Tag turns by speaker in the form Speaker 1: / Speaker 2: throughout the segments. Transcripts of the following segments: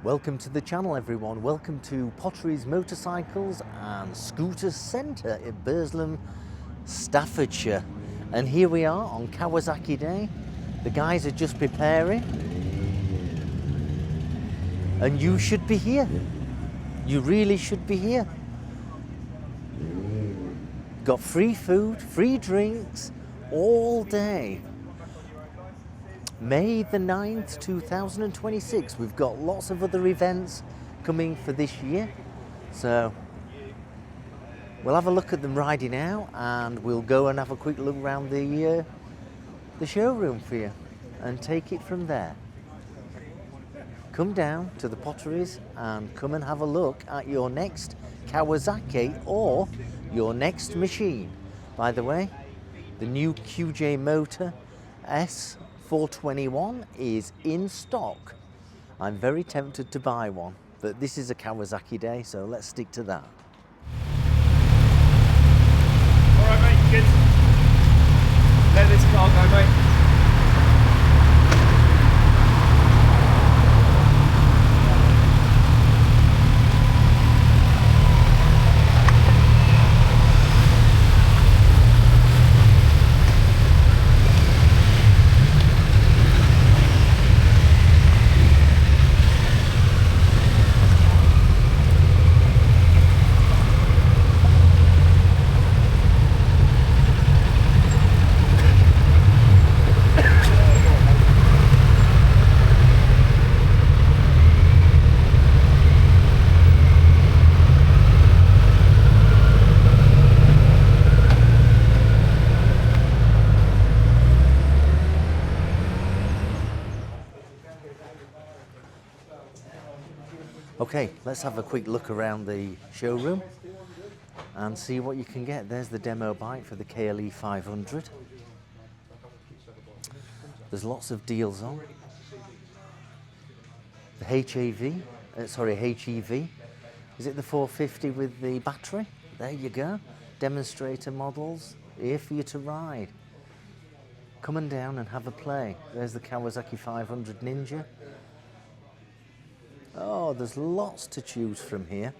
Speaker 1: Welcome to the channel, everyone. Welcome to Potteries Motorcycles and Scooters Centre in Burslem, Staffordshire. And here we are on Kawasaki Day. The guys are just preparing. And you should be here. You really should be here. Got free food, free drinks all day. May the 9th, 2026. We've got lots of other events coming for this year. So we'll have a look at them riding out and we'll go and have a quick look around the showroom for you and take it from there. Come down to the Potteries and come and have a look at your next Kawasaki or your next machine. By the way, the new QJ motor S421 is in stock. I'm very tempted to buy one, but this is a Kawasaki day, so let's stick to that.
Speaker 2: All right, mate, good. Let this car go, mate.
Speaker 1: Okay, let's have a quick look around the showroom and see what you can get. There's the demo bike for the KLE 500. There's lots of deals on. The HEV, is it the 450 with the battery? There you go. Demonstrator models, here for you to ride. Come on down and have a play. There's the Kawasaki 500 Ninja. Oh, there's lots to choose from here.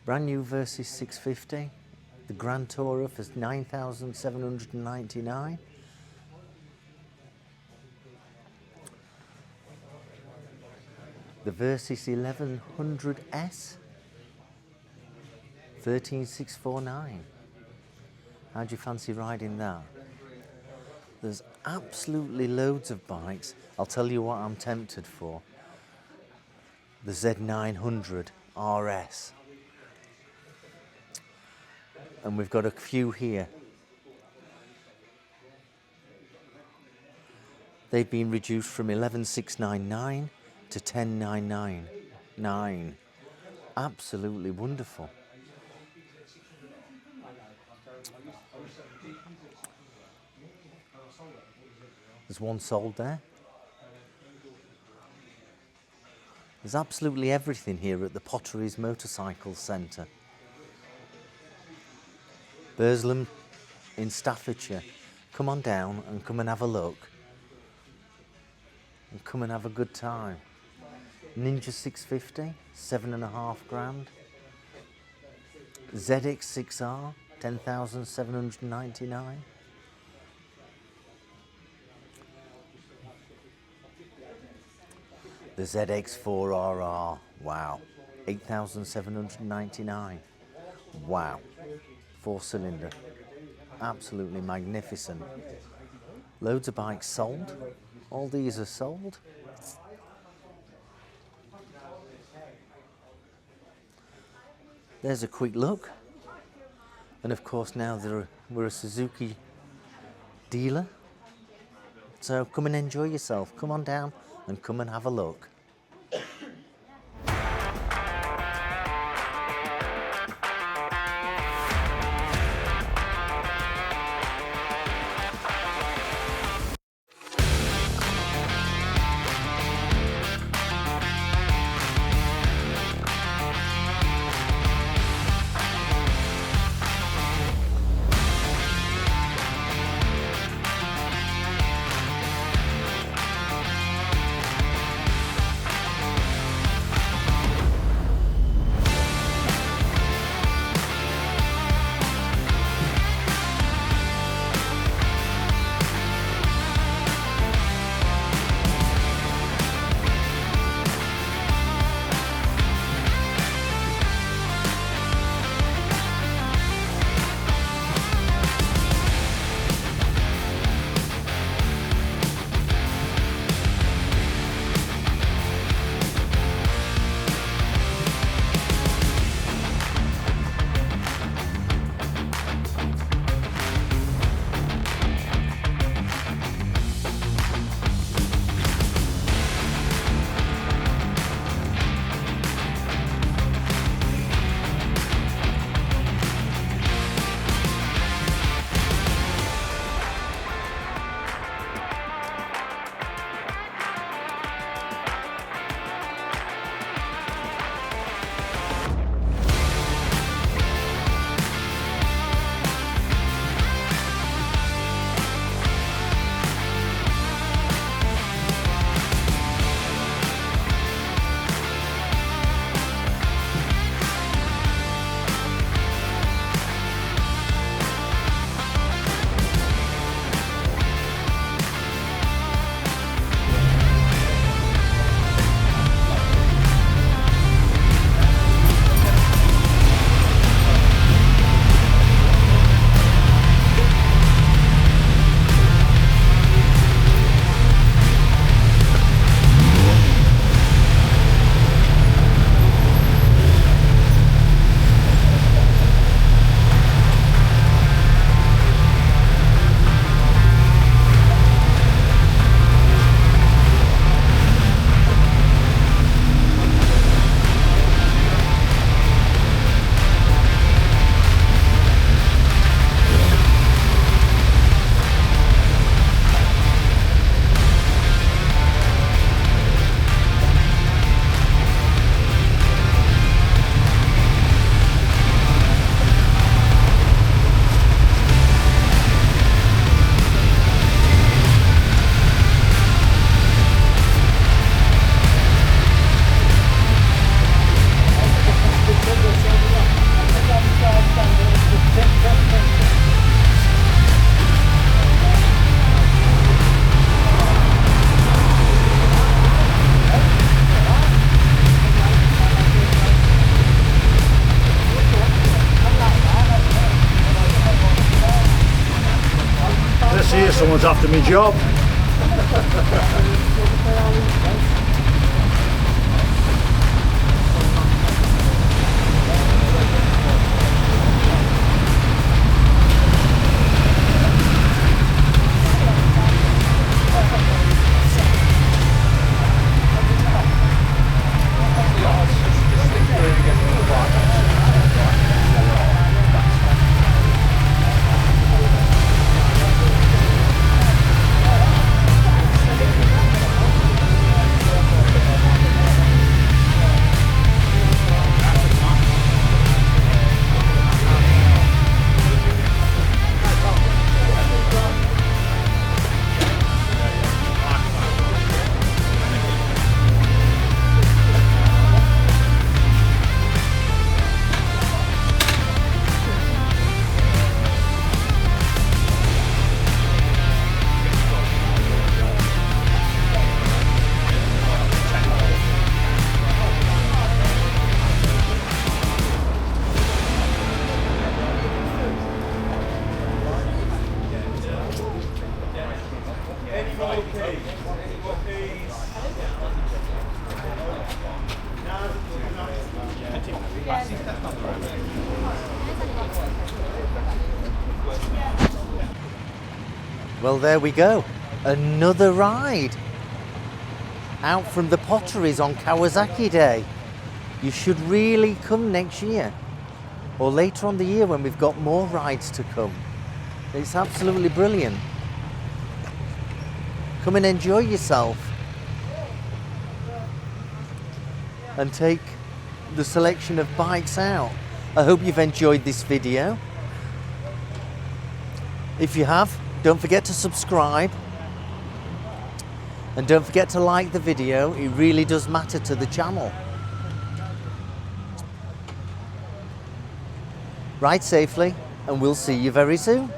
Speaker 1: Brand new Versys 650. The Grand Tourer for $9,799. The Versys 1100S, $13,649. How do you fancy riding that? There's absolutely loads of bikes. I'll tell you what I'm tempted for. The Z900 RS. And we've got a few here. They've been reduced from 11,699 to 10,999. Absolutely wonderful. There's one sold there. There's absolutely everything here at the Potteries Motorcycle Centre. Burslem in Staffordshire. Come on down and come and have a look. And come and have a good time. Ninja 650, $7.5 grand. ZX6R, $10,799. The ZX4RR, wow, $8,799. Wow, 4-cylinder, absolutely magnificent. Loads of bikes sold. All these are sold. There's a quick look. And of course now we're a Suzuki dealer. So come and enjoy yourself. Come on down and come and have a look.
Speaker 2: Someone's after me job.
Speaker 1: Well, there we go. Another ride out from the Potteries on Kawasaki Day. You should really come next year or later on the year when we've got more rides to come. It's absolutely brilliant. Come and enjoy yourself and take the selection of bikes out. I hope you've enjoyed this video. If you have, don't forget to subscribe and don't forget to like the video. It really does matter to the channel. Ride safely and we'll see you very soon.